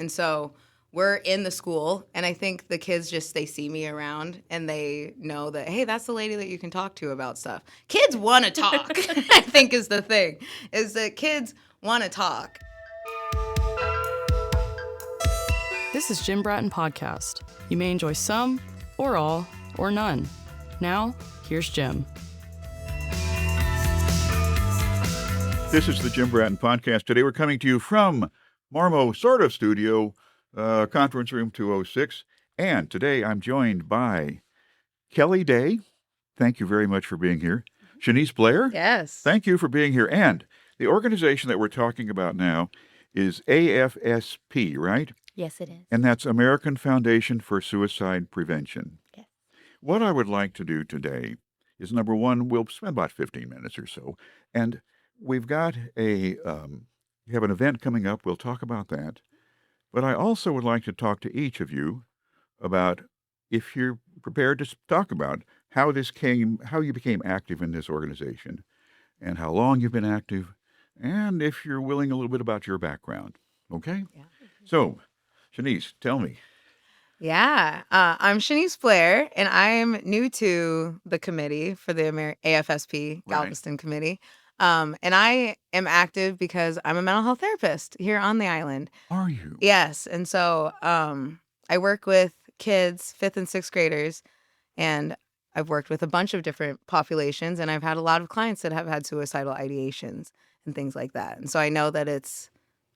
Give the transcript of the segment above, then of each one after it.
And so we're in the school, and I think the kids they see me around and they know that, hey, that's the lady that you can talk to about stuff. Kids want to talk, I think is the thing, is that kids want to talk. This is Jim Bratton Podcast. You may enjoy some, or all, or none. Now, here's Jim. This is the Jim Bratton Podcast. Today we're coming to you from Marmo sort of studio, conference room 206. And today I'm joined by Kelly Day. Thank you very much for being here. Shanice Blair. Yes. Thank you for being here. And the organization that we're talking about now is AFSP, right? Yes, it is. And that's American Foundation for Suicide Prevention. Yes. What I would like to do today is, number one, we'll spend about 15 minutes or so. And we've got we have an event coming up. We'll talk about that. But I also would like to talk to each of you about, if you're prepared to talk about how you became active in this organization and how long you've been active, and if you're willing, a little bit about your background. Okay? Yeah. So, Shanice, tell me. Yeah. I'm Shanice Blair, and I'm new to the committee for the AFSP Galveston Committee. And I am active because I'm a mental health therapist here on the island. Are you? Yes. And so I work with kids, 5th and 6th graders, and I've worked with a bunch of different populations, and I've had a lot of clients that have had suicidal ideations and things like that. And so I know that it's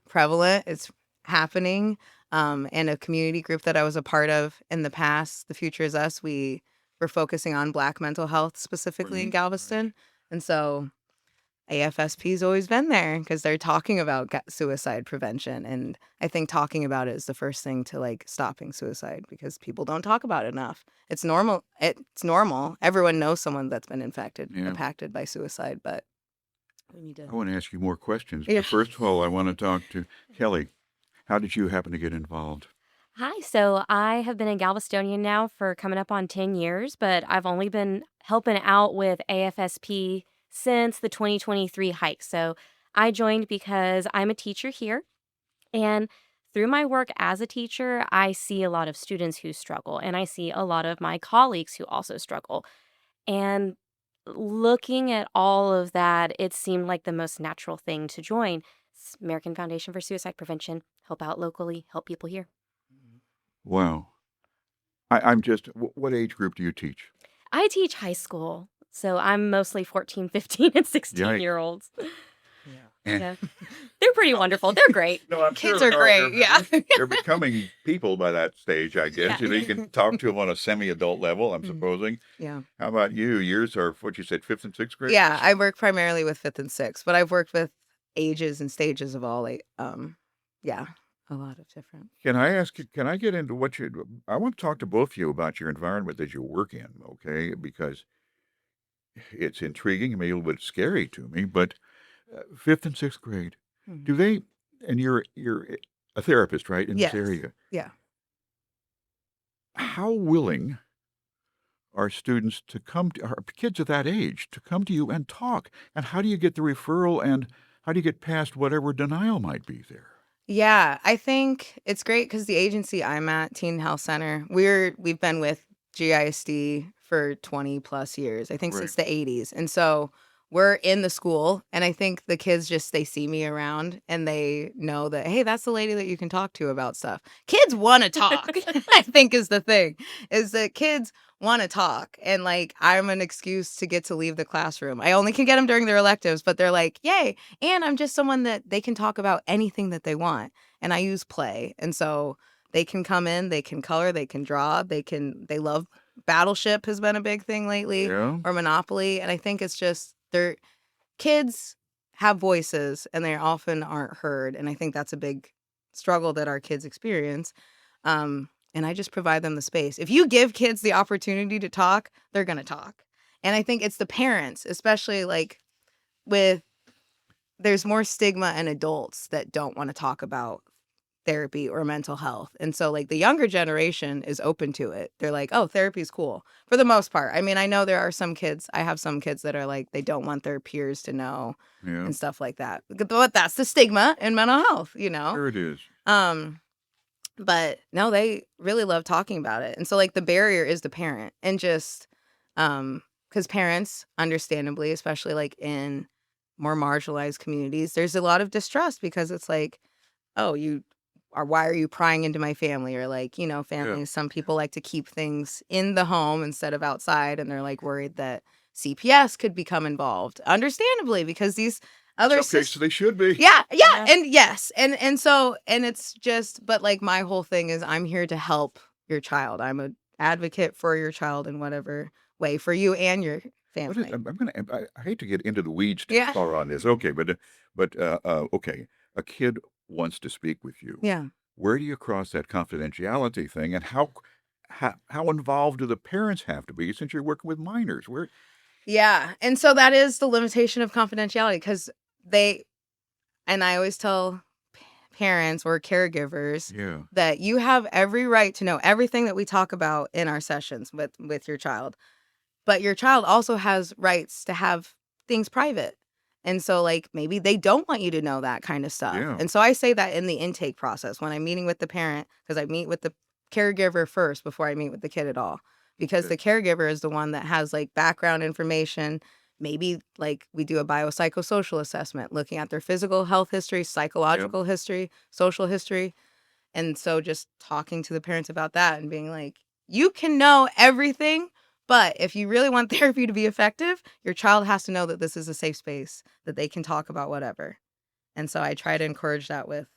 prevalent, it's happening. And a community group that I was a part of in the past, The Future Is Us, we were focusing on Black mental health specifically in Galveston. And so AFSP's always been there because they're talking about suicide prevention. And I think talking about it is the first thing to stopping suicide, because people don't talk about it enough. It's normal. It's normal. Everyone knows someone that's been impacted by suicide, but we need to. I want to ask you more questions. Yeah. But first of all, I want to talk to Kelly. How did you happen to get involved? Hi. So I have been a Galvestonian now for coming up on 10 years, but I've only been helping out with AFSP since the 2023 hike. So I joined because I'm a teacher here. And through my work as a teacher, I see a lot of students who struggle, and I see a lot of my colleagues who also struggle. And looking at all of that, it seemed like the most natural thing to join. American Foundation for Suicide Prevention, help out locally, help people here. Wow. I'm just, what age group do you teach? I teach high school, so I'm mostly 14, 15, and 16-year-olds. Yeah. They're pretty wonderful. They're great. No, I'm Kids sure are great, yeah. They're becoming people by that stage, I guess. Yeah. You can talk to them on a semi-adult level, I'm supposing. Yeah. How about you? Yours are, what you said, 5th and 6th grade? Yeah, I work primarily with 5th and 6th, but I've worked with ages and stages of all, a lot of different. Can I get into I want to talk to both of you about your environment that you work in, okay? Because it's intriguing, maybe a little bit scary to me, but 5th and 6th grade, do they, and you're a therapist, right, in Yes. this area? Yeah. How willing are students are kids of that age to come to you and talk? And how do you get the referral, and how do you get past whatever denial might be there? Yeah, I think it's great because the agency I'm at, Teen Health Center, we've been with GISD for 20 plus years, I think since the 80s. And so we're in the school, and I think the kids they see me around and they know that, hey, that's the lady that you can talk to about stuff. Kids want to talk, I think is the thing, is that kids want to talk. And I'm an excuse to get to leave the classroom. I only can get them during their electives, but they're like, yay. And I'm just someone that they can talk about anything that they want. And I use play. And so they can come in, they can color, they can draw, they love Battleship has been a big thing lately, Yeah. or Monopoly. And I think it's just kids have voices and they often aren't heard. And I think that's a big struggle that our kids experience. And I just provide them the space. If you give kids the opportunity to talk, they're going to talk. And I think it's the parents, especially there's more stigma in adults that don't want to talk about therapy or mental health. And so the younger generation is open to it. They're like, oh, therapy's cool for the most part. I mean, I know there are some kids, I have some kids that are they don't want their peers to know and stuff like that. But that's the stigma in mental health, Sure it is. But no, they really love talking about it. And so like the barrier is the parent, and just because parents, understandably, especially like in more marginalized communities, there's a lot of distrust because it's like, oh, you or why are you prying into my family? Or like, Yeah. families, some people like to keep things in the home instead of outside, and they're like worried that CPS could become involved. Understandably, because these In other some cases, they should be. yeah, Yeah. and yes. And so and it's just but like my whole thing is I'm here to help your child. I'm an advocate for your child in whatever way for you and your What is, family. I'm gonna. I hate to get into the weeds too Yeah. far on this. Okay, but okay, a kid wants to speak with you. Yeah. Where do you cross that confidentiality thing, and how involved do the parents have to be since you're working with minors? Where? Yeah. And so that is the limitation of confidentiality because they and I always tell parents or caregivers Yeah. that you have every right to know everything that we talk about in our sessions with your child. But your child also has rights to have things private. And so like maybe they don't want you to know that kind of stuff. Yeah. And so I say that in the intake process when I'm meeting with the parent, because I meet with the caregiver first before I meet with the kid at all. Because Okay. the caregiver is the one that has like background information. Maybe like we do a biopsychosocial assessment, looking at their physical health history, Yep. psychological history, social history. And so just talking to the parents about that and being like, you can know everything, but if you really want therapy to be effective, your child has to know that this is a safe space, that they can talk about whatever. And so I try to encourage that with.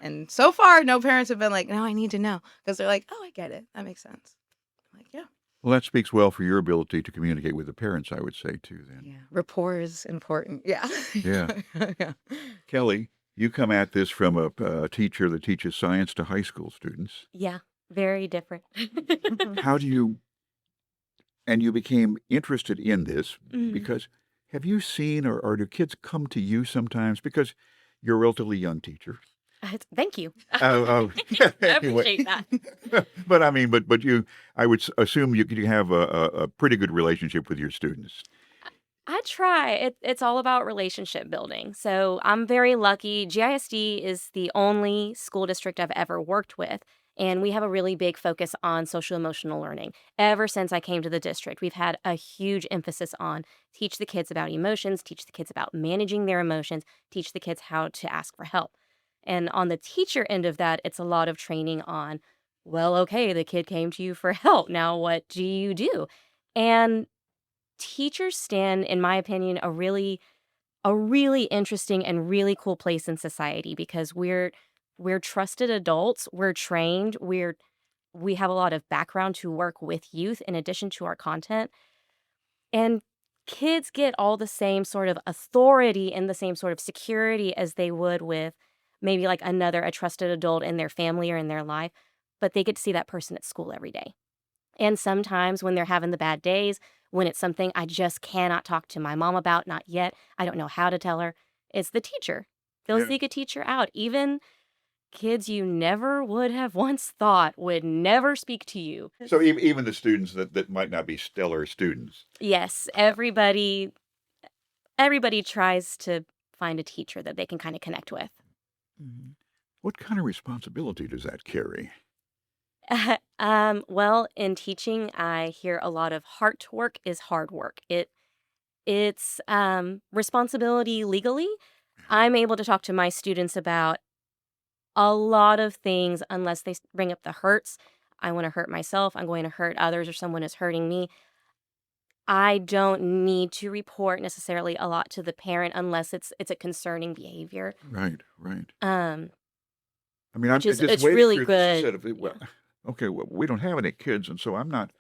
And so far, no parents have been like, no, I need to know. Because they're like, oh, I get it. That makes sense. I'm like, yeah. Well, that speaks well for your ability to communicate with the parents, I would say too. Then. Yeah. Rapport is important. Yeah. Yeah. Yeah. Kelly, you come at this from a teacher that teaches science to high school students. Yeah. Very different. How do you? And you became interested in this Mhm. because have you seen or do kids come to you sometimes because you're a relatively young teacher? Thank you. Oh, I anyway. appreciate that. But I mean, but you, I would assume you have a pretty good relationship with your students. I try. It's all about relationship building. So I'm very lucky. GISD is the only school district I've ever worked with. And we have a really big focus on social emotional learning. Ever since I came to the district, we've had a huge emphasis on teach the kids about emotions, teach the kids about managing their emotions, teach the kids how to ask for help. And on the teacher end of that, it's a lot of training on, well, okay, the kid came to you for help. Now, what do you do? And teachers stand, in my opinion, a really interesting and really cool place in society because we're trusted adults, we're trained, we have a lot of background to work with youth in addition to our content. And kids get all the same sort of authority and the same sort of security as they would with maybe like a trusted adult in their family or in their life, but they get to see that person at school every day. And sometimes when they're having the bad days, when it's something I just cannot talk to my mom about, not yet, I don't know how to tell her, it's the teacher. They'll Yeah. seek a teacher out. Even kids you never would have once thought would never speak to you. So even the students that might not be stellar students. Yes, everybody tries to find a teacher that they can kind of connect with. Mhm. What kind of responsibility does that carry? Well, in teaching, I hear a lot of hard work is hard work. It's responsibility legally. I'm able to talk to my students about a lot of things unless they bring up the hurts. I want to hurt myself. I'm going to hurt others, or someone is hurting me. I don't need to report necessarily a lot to the parent unless it's a concerning behavior. Right, right. Um, I mean, I'm which is just it's waiting really through this good. instead of well, okay, well, we don't have any kids, and so I'm not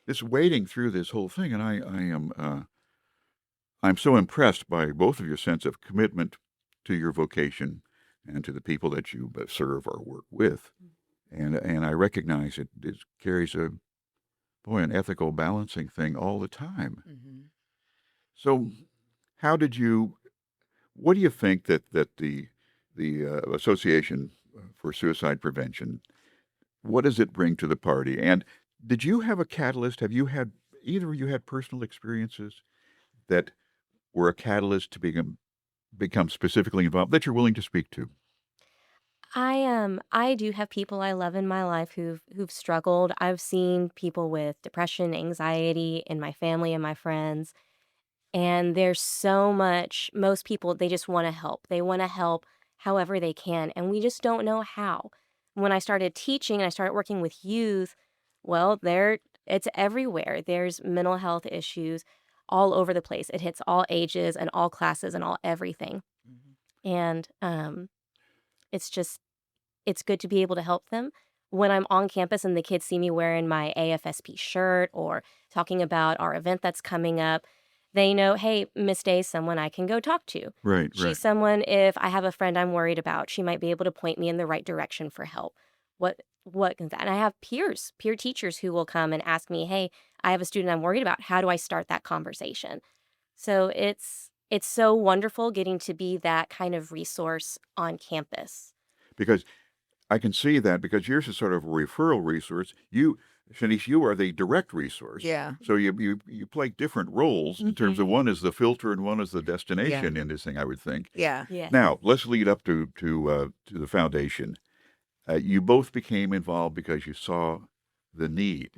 just wading through this whole thing, and I'm so impressed by both of your sense of commitment to your vocation and to the people that you serve or work with, and I recognize it carries an ethical balancing thing all the time. Mhm. So, how did you? What do you think that the Association for Suicide Prevention? What does it bring to the party? And did you have a catalyst? Have you had either of you had personal experiences that were a catalyst to become specifically involved that you're willing to speak to? I do have people I love in my life who've struggled. I've seen people with depression, anxiety in my family and my friends. And there's so much, most people, they just want to help. They want to help however they can. And we just don't know how. When I started teaching and I started working with youth, well, it's everywhere. There's mental health issues all over the place. It hits all ages and all classes and all everything. And it's just, it's good to be able to help them. When I'm on campus and the kids see me wearing my AFSP shirt or talking about our event that's coming up, they know, hey, Miss Day is someone I can go talk to. Right. She's someone, if I have a friend I'm worried about, she might be able to point me in the right direction for help. What can that? And I have peer teachers who will come and ask me, hey, I have a student I'm worried about. How do I start that conversation? So it's so wonderful getting to be that kind of resource on campus. Because I can see that because yours is sort of a referral resource. Shanice, you are the direct resource. Yeah. So you play different roles in terms of one is the filter and one is the destination Yeah. in this thing, I would think. Yeah. Yeah. Now, let's lead up to the foundation. You both became involved because you saw the need.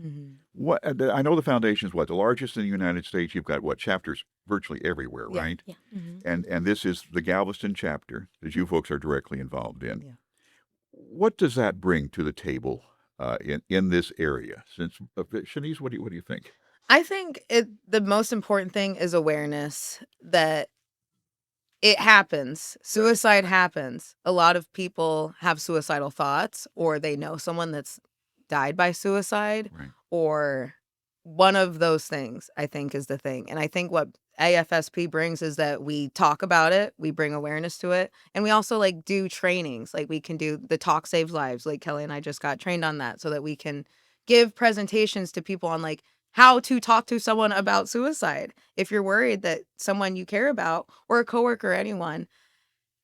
What I know the foundation is the largest in the United States. You've got chapters virtually everywhere, Yeah. right? Yeah. And this is the Galveston chapter that you folks are directly involved in. Yeah. What does that bring to the table in this area? Since Shanice, what do you think? I think the most important thing is awareness that it happens. Suicide happens. A lot of people have suicidal thoughts, or they know someone that's died by suicide, Right. or one of those things, I think, is the thing. And I think what AFSP brings is that we talk about it, we bring awareness to it, and we also do trainings. We can do the Talk Saves Lives. Kelly and I just got trained on that so that we can give presentations to people on how to talk to someone about suicide. If you're worried that someone you care about or a coworker or anyone,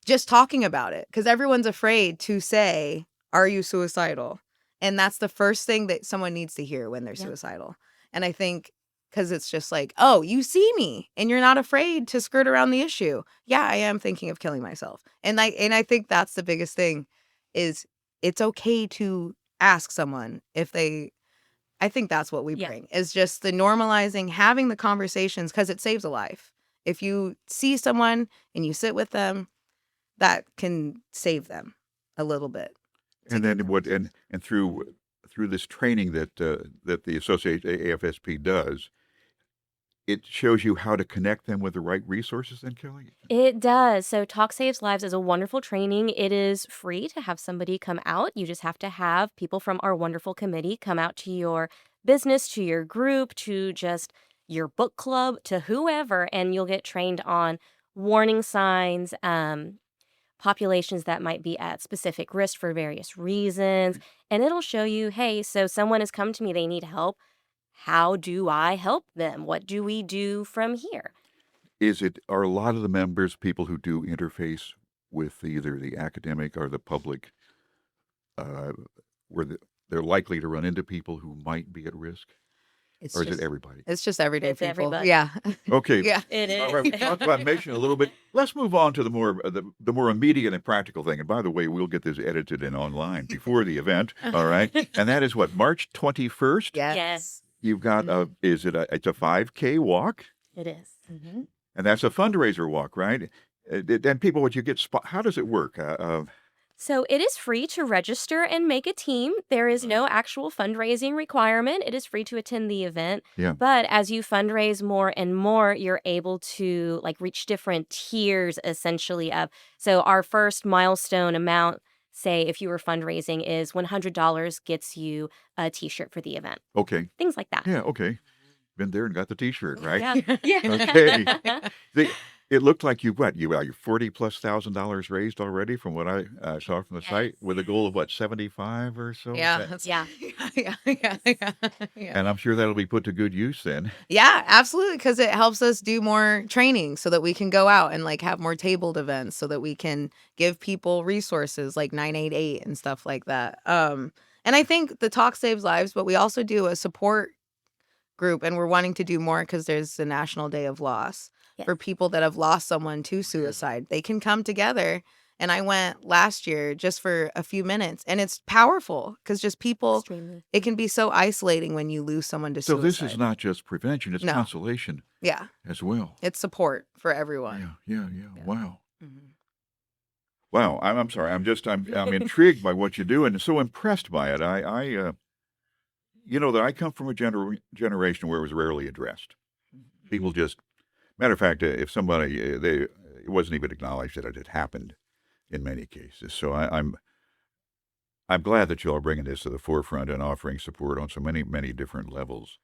just talking about it, because everyone's afraid to say, are you suicidal? And that's the first thing that someone needs to hear when they're suicidal. And I think because it's just oh, you see me and you're not afraid to skirt around the issue. Yeah, I am thinking of killing myself. And I think that's the biggest thing is it's okay to ask someone if they, I think that's what we bring is just the normalizing, having the conversations, because it saves a life. If you see someone and you sit with them, that can save them a little bit. And then and through this training that the Association AFSP does, it shows you how to connect them with the right resources. Then, Kelly, It does. So Talk Saves Lives is a wonderful training. It is free to have somebody come out. You just have to have people from our wonderful committee come out to your business, to your group, to just your book club, to whoever, and you'll get trained on warning signs, populations that might be at specific risk for various reasons. And it'll show you, hey, so someone has come to me, they need help. How do I help them? What do we do from here? Are a lot of the members people who do interface with either the academic or the public, where they're likely to run into people who might be at risk? Or is it everybody? It's just everyday It's people. everybody. Yeah. Okay. Yeah. It is. All right, we talked about mission a little bit. Let's move on to the more immediate and practical thing. And by the way, we'll get this edited and online before the event. All right, and that is March 21st. Yes. You've got it's a 5K walk, It is. and that's a fundraiser walk, right? And people, what you get? How does it work? So it is free to register and make a team. There is no actual fundraising requirement. It is free to attend the event. Yeah. But as you fundraise more and more, you're able to reach different tiers essentially of. So our first milestone amount, say if you were fundraising, is $100 gets you a t-shirt for the event. Okay. Things like that. Yeah. Okay. Been there and got the T-shirt, right? Yeah. Okay. It looked like you $40,000+ raised already from what I saw from the site, with a goal of 75 or so. Yeah. Yeah. Yeah. And I'm sure that'll be put to good use then. Yeah, absolutely. Because it helps us do more training so that we can go out and have more tabled events so that we can give people resources like 988 and stuff like that. And I think the Talk Saves Lives, but we also do a support group, and we're wanting to do more because there's the National Day of Loss for people that have lost someone to suicide. They can come together And I went last year just for a few minutes, and it's powerful because just people, Extremely. it can be so isolating when you lose someone to So suicide. this is not just prevention, it's No. consolation Yeah, as well. it's support for everyone. Yeah. Yeah. Wow. Mhm. Wow. I'm sorry. I'm intrigued by what you do and so impressed by it. That I come from a generation where it was rarely addressed. People just, matter of fact, if somebody, it wasn't even acknowledged that it had happened in many cases. So I'm glad that you are bringing this to the forefront and offering support on so many different levels.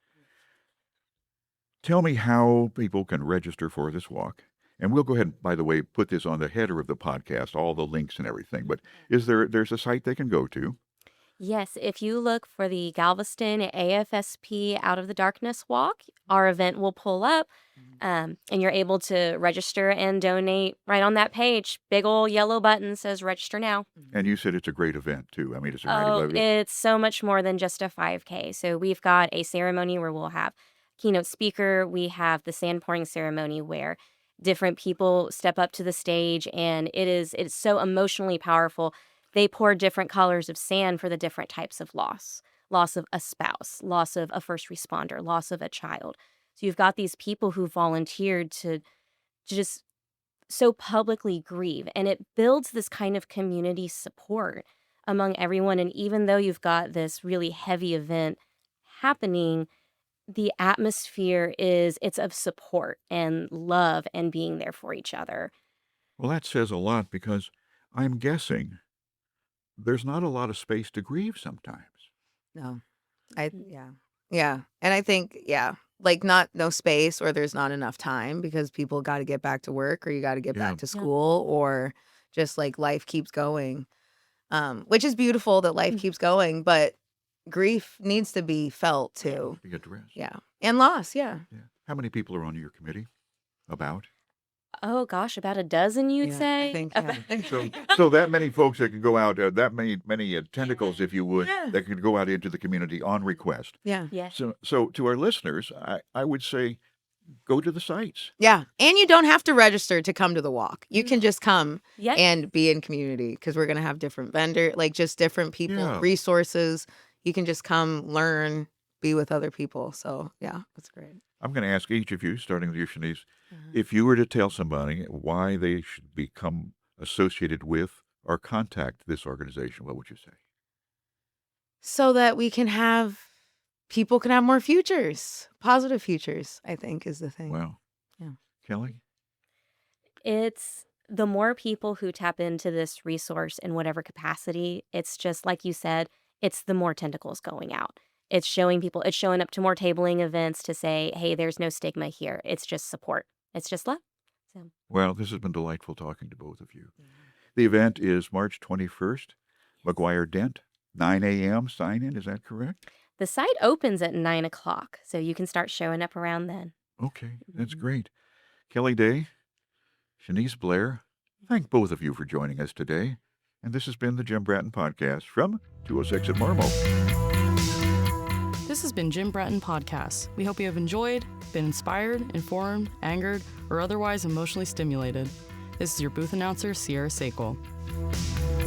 Tell me how people can register for this walk. And we'll go ahead and, by the way, put this on the header of the podcast, all the links and everything. But there's a site they can go to? Yes, if you look for the Galveston AFSP Out of the Darkness Walk, our event will pull up, and you're able to register and donate right on that page. Big old yellow button says register now. And you said it's a great event, too. I mean, it's a great Oh, event. it's so much more than just a 5K. So we've got a ceremony where we'll have keynote speaker. We have the sand pouring ceremony where different people step up to the stage, and it's so emotionally powerful. They pour different colors of sand for the different types of loss of a spouse, loss of a first responder, loss of a child. So you've got these people who volunteered to just so publicly grieve, and it builds this kind of community support among everyone. And even though you've got this really heavy event happening, the atmosphere it's of support and love and being there for each other. Well, that says a lot because I'm guessing there's not a lot of space to grieve sometimes. No, yeah. And I think, like no space, or there's not enough time because people got to get back to work, or you got to get Yeah. back to school, or just like life keeps going. Which is beautiful that life keeps going, but grief needs to be felt too. To get dressed. Yeah. And loss, yeah. Yeah. How many people are on your committee? About? Oh gosh, about a dozen, you'd Yeah, say? I think, yeah. So that many folks that can go out, that many tentacles, if you would, Yeah. that could go out into the community on request. Yeah. Yes. So to our listeners, I would say, go to the sites. Yeah. And you don't have to register to come to the walk. You can just come Yes. and be in community, because we're going to have different just different people, Yeah. resources. You can just come, learn, be with other people. So, yeah, that's great. I'm going to ask each of you, starting with you, Shanice, if you were to tell somebody why they should become associated with or contact this organization, what would you say? So that people can have more futures, positive futures, I think is the thing. Wow. Yeah. Kelly? It's the more people who tap into this resource in whatever capacity, it's just like you said, it's the more tentacles going out. It's showing up to more tabling events to say, hey, there's no stigma here. It's just support. It's just love. So. Well, this has been delightful talking to both of you. The event is March 21st, McGuire Dent, 9 a.m. sign in. Is that correct? The site opens at 9 o'clock, so you can start showing up around then. Okay, that's great. Kelly Day, Shanice Blair, thank both of you for joining us today. And this has been the Jim Bratton Podcast from 206 at Marmo. This has been Jim Bratton Podcast. We hope you have enjoyed, been inspired, informed, angered, or otherwise emotionally stimulated. This is your booth announcer, Sierra Sakel.